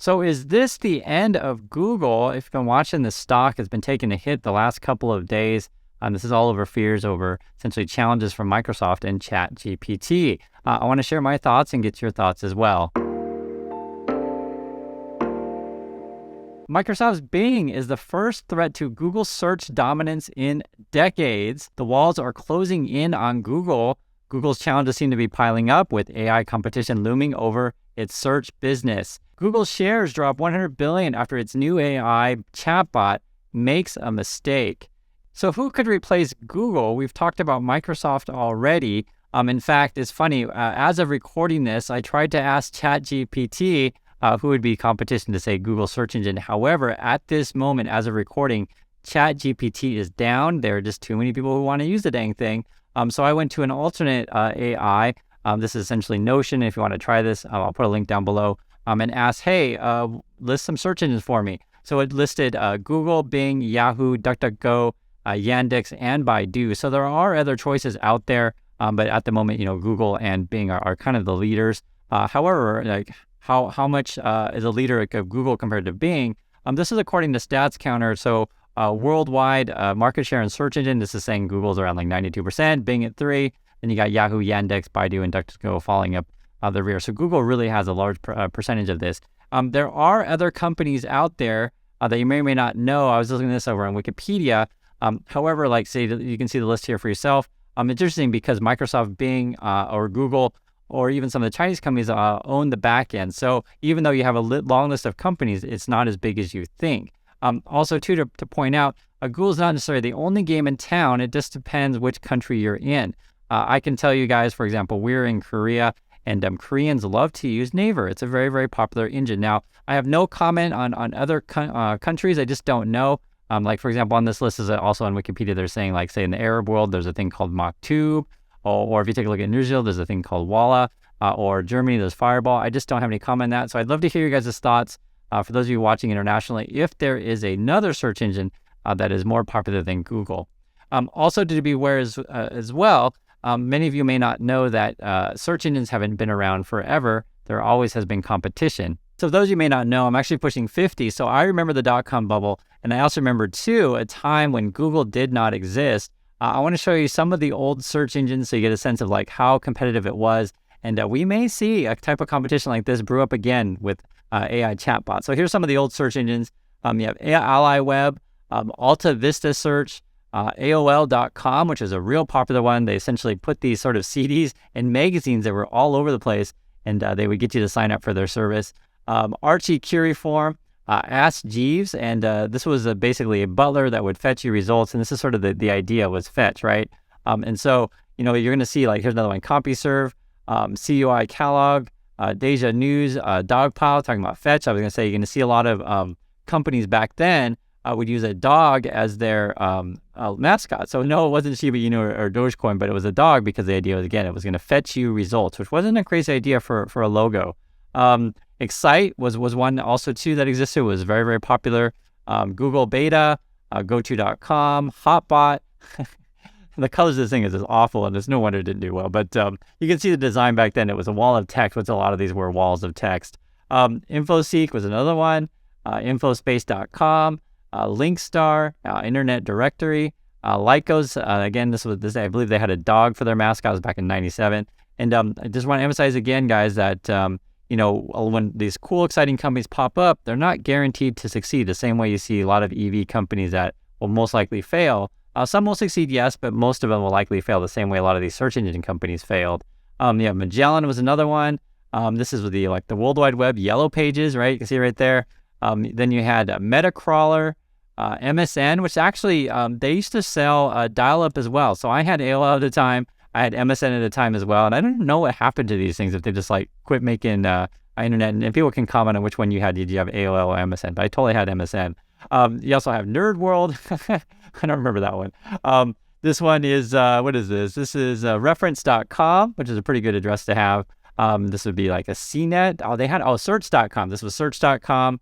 So is this the end of Google? If you've been watching, the stock has been taking a hit the last couple of days. This is all over fears over essentially challenges from Microsoft and ChatGPT. I want to share my thoughts and get your thoughts as well. Microsoft's Bing is the first threat to Google search dominance in decades. The walls are closing in on Google. Google's challenges seem to be piling up with AI competition looming over its search business. Google's shares drop $100 billion after its new AI chatbot makes a mistake. So who could replace Google? We've talked about Microsoft already. In fact, it's funny, as of recording this, I tried to ask ChatGPT who would be competition to, say, Google search engine. However, at this moment, as of recording, ChatGPT is down. There are just too many people who want to use the dang thing. So I went to an alternate AI. This is essentially Notion. If you want to try this, I'll put a link down below, and ask, hey, list some search engines for me. So it listed Google, Bing, Yahoo, DuckDuckGo, Yandex, and Baidu. So there are other choices out there, but at the moment, Google and Bing are kind of the leaders. However, like how much is a leader of Google compared to Bing? This is according to Stats Counter. So worldwide market share in search engine, this is saying Google's around like 92%, Bing at 3%. Then you got Yahoo, Yandex, Baidu, and DuckDuckGo falling up the rear. So Google really has a large percentage of this. There are other companies out there that you may or may not know. I was looking at this over on Wikipedia. However, like say, you can see the list here for yourself. It's interesting because Microsoft, Bing, or Google, or even some of the Chinese companies own the back end. So even though you have a long list of companies, it's not as big as you think. Also, too, to point out, Google's not necessarily the only game in town. It just depends which country you're in. I can tell you guys, for example, we're in Korea, and Koreans love to use Naver. It's a very, very popular engine. Now, I have no comment on other countries. I just don't know. Like, for example, on this list is also on Wikipedia, they're saying, like, say, in the Arab world, there's a thing called Maktub, or if you take a look at Israel, there's a thing called Walla, or Germany, there's Fireball. I just don't have any comment on that. So I'd love to hear you guys' thoughts, for those of you watching internationally, if there is another search engine that is more popular than Google. Also, to be aware as well, many of you may not know that search engines haven't been around forever. There always has been competition. So those of you may not know, I'm actually pushing 50. So I remember the dot-com bubble. And I also remember, too, a time when Google did not exist. I want to show you some of the old search engines so you get a sense of like how competitive it was. And we may see a type of competition like this brew up again with AI chatbots. So here's some of the old search engines. You have Ally Web, Alta Vista Search, AOL.com, which is a real popular one. They essentially put these sort of CDs and magazines that were all over the place, and they would get you to sign up for their service. Archie Curiform, Ask Jeeves, and this was basically a butler that would fetch you results, and this is sort of the idea was fetch, right? And so, you're going to see, like, here's another one, CompuServe, CUI Catalog, Deja News, Dogpile, talking about fetch. I was going to say, you're going to see a lot of companies back then would use a dog as their mascot. So no, it wasn't Shiba Inu or Dogecoin, but it was a dog because the idea was, again, it was going to fetch you results, which wasn't a crazy idea for a logo. Excite was one also too that existed. It was very, very popular. Google Beta, GoTo.com, Hotbot. The colors of this thing is just awful, and there's no wonder it didn't do well. But you can see the design back then. It was a wall of text, which a lot of these were walls of text. InfoSeek was another one. Infospace.com, Linkstar, Internet Directory, Lycos. Again, this I believe they had a dog for their mascot. It was back in '97. And I just want to emphasize again, guys, that when these cool, exciting companies pop up, they're not guaranteed to succeed. The same way you see a lot of EV companies that will most likely fail. Some will succeed, yes, but most of them will likely fail the same way a lot of these search engine companies failed. Magellan was another one. This is the World Wide Web, Yellow Pages, right? You can see right there. Then you had Metacrawler, MSN, which actually they used to sell dial-up as well. So I had AOL at the time. I had MSN at the time as well. And I don't know what happened to these things, if they just quit making internet. And people can comment on which one you had. Did you have AOL or MSN? But I totally had MSN. You also have Nerd World. I don't remember that one. This one is, what is this? This is reference.com, which is a pretty good address to have. This would be like a CNET. Oh, they had, search.com. This was search.com.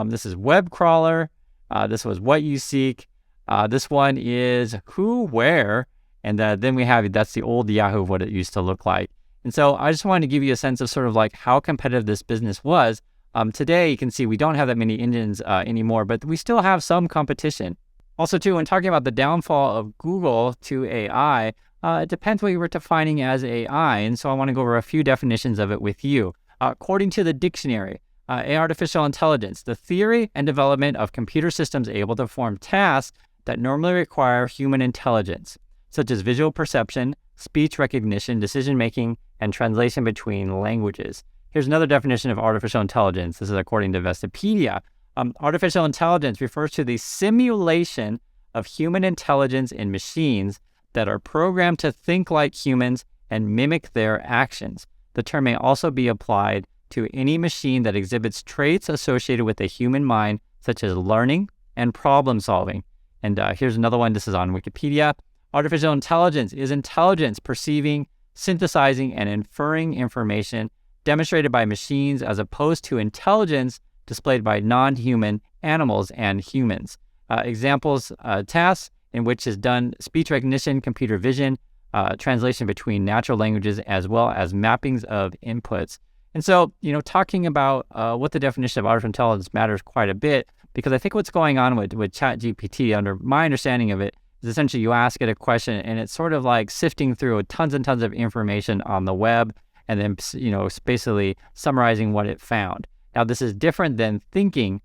This is Webcrawler. This was What You Seek. This one is Who, Where. And then we have, that's the old Yahoo of what it used to look like. And so I just wanted to give you a sense of sort of like how competitive this business was. Today, you can see we don't have that many engines anymore, but we still have some competition. Also, too, when talking about the downfall of Google to AI, it depends what you were defining as AI. And so I want to go over a few definitions of it with you. According to the dictionary, artificial intelligence, the theory and development of computer systems able to perform tasks that normally require human intelligence, such as visual perception, speech recognition, decision-making, and translation between languages. Here's another definition of artificial intelligence. This is according to Vestopedia. Artificial intelligence refers to the simulation of human intelligence in machines that are programmed to think like humans and mimic their actions. The term may also be applied to any machine that exhibits traits associated with the human mind, such as learning and problem solving. And here's another one. This is on Wikipedia. Artificial intelligence is intelligence perceiving, synthesizing, and inferring information demonstrated by machines as opposed to intelligence displayed by non-human animals and humans. Examples, tasks in which is done speech recognition, computer vision, translation between natural languages, as well as mappings of inputs. And so, talking about what the definition of artificial intelligence matters quite a bit, because I think what's going on with ChatGPT, under my understanding of it, is essentially you ask it a question and it's sort of like sifting through tons and tons of information on the web and then, basically summarizing what it found. Now, this is different than thinking,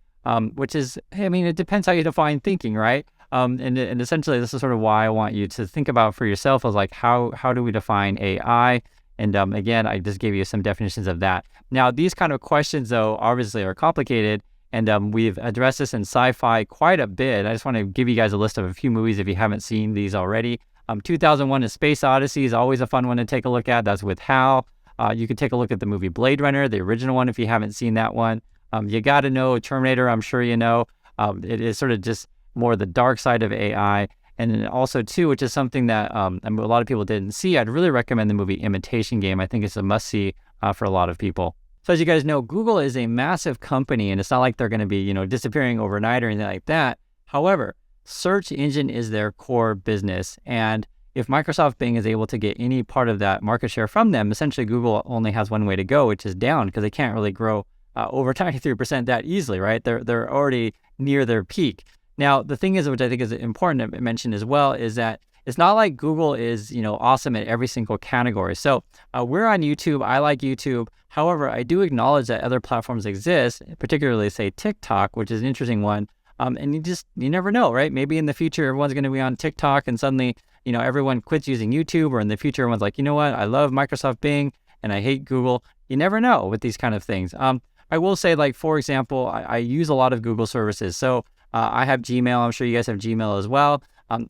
which is, it depends how you define thinking, right? And essentially, this is sort of why I want you to think about for yourself is like, how do we define AI? And again, I just gave you some definitions of that. Now, these kind of questions, though, obviously are complicated, and we've addressed this in sci-fi quite a bit. I just want to give you guys a list of a few movies if you haven't seen these already. 2001: A Space Odyssey is always a fun one to take a look at. That's with Hal. You could take a look at the movie Blade Runner, the original one, if you haven't seen that one. You got to know Terminator, I'm sure you know. It is sort of just more the dark side of AI. And then also, too, which is something that a lot of people didn't see, I'd really recommend the movie Imitation Game. I think it's a must-see for a lot of people. So as you guys know, Google is a massive company, and it's not like they're going to be, disappearing overnight or anything like that. However, search engine is their core business. And if Microsoft Bing is able to get any part of that market share from them, essentially Google only has one way to go, which is down, because they can't really grow over 93% that easily, right? They're already near their peak. Now, the thing is, which I think is important to mention as well, is that it's not like Google is, awesome at every single category. So we're on YouTube. I like YouTube. However, I do acknowledge that other platforms exist, particularly, say, TikTok, which is an interesting one. And you never know, right? Maybe in the future, everyone's going to be on TikTok and suddenly, everyone quits using YouTube, or in the future, everyone's like, you know what? I love Microsoft Bing and I hate Google. You never know with these kind of things. I will say, like, for example, I use a lot of Google services. So I have Gmail. I'm sure you guys have Gmail as well.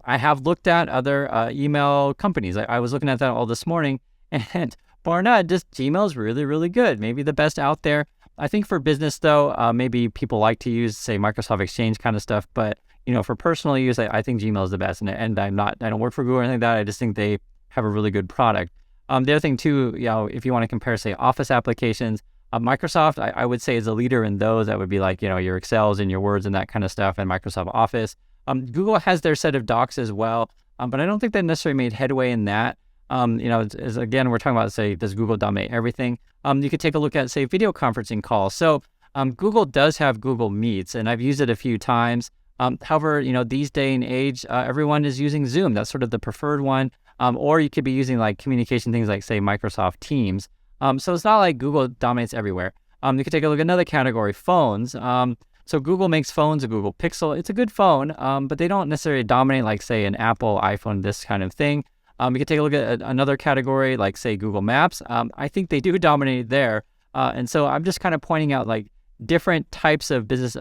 I have looked at other email companies. I was looking at that all this morning, and bar none, just Gmail is really, really good. Maybe the best out there. I think for business, though, maybe people like to use, say, Microsoft Exchange kind of stuff. But, for personal use, I think Gmail is the best. And I don't work for Google or anything like that. I just think they have a really good product. The other thing, too, if you want to compare, say, Office applications, Microsoft, I would say, is a leader in those. That would be like, your Excels and your Words and that kind of stuff, and Microsoft Office. Google has their set of docs as well, but I don't think they necessarily made headway in that. Again, we're talking about, say, does Google dominate everything? You could take a look at, say, video conferencing calls. So Google does have Google Meets, and I've used it a few times. However, these day and age, everyone is using Zoom. That's sort of the preferred one. Or you could be using like communication things like, say, Microsoft Teams. So it's not like Google dominates everywhere. You could take a look at another category, phones. So Google makes phones, a Google Pixel. It's a good phone, but they don't necessarily dominate like, say, an Apple iPhone, this kind of thing. You could take a look at another category like, say, Google Maps. I think they do dominate there. And so I'm just kind of pointing out like different types of business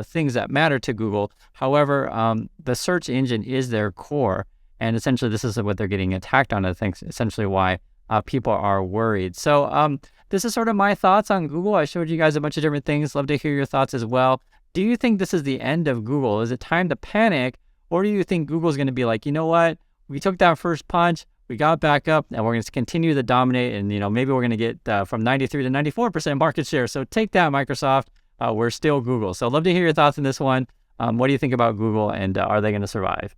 things that matter to Google. However, the search engine is their core. And essentially, this is what they're getting attacked on. I think essentially why people are worried. So this is sort of my thoughts on Google. I showed you guys a bunch of different things. Love to hear your thoughts as well. Do you think this is the end of Google? Is it time to panic? Or do you think Google's going to be like, you know what? We took that first punch, we got back up, and we're going to continue to dominate. And, maybe we're going to get from 93 to 94% market share. So take that, Microsoft. We're still Google. So I'd love to hear your thoughts on this one. What do you think about Google, and are they going to survive?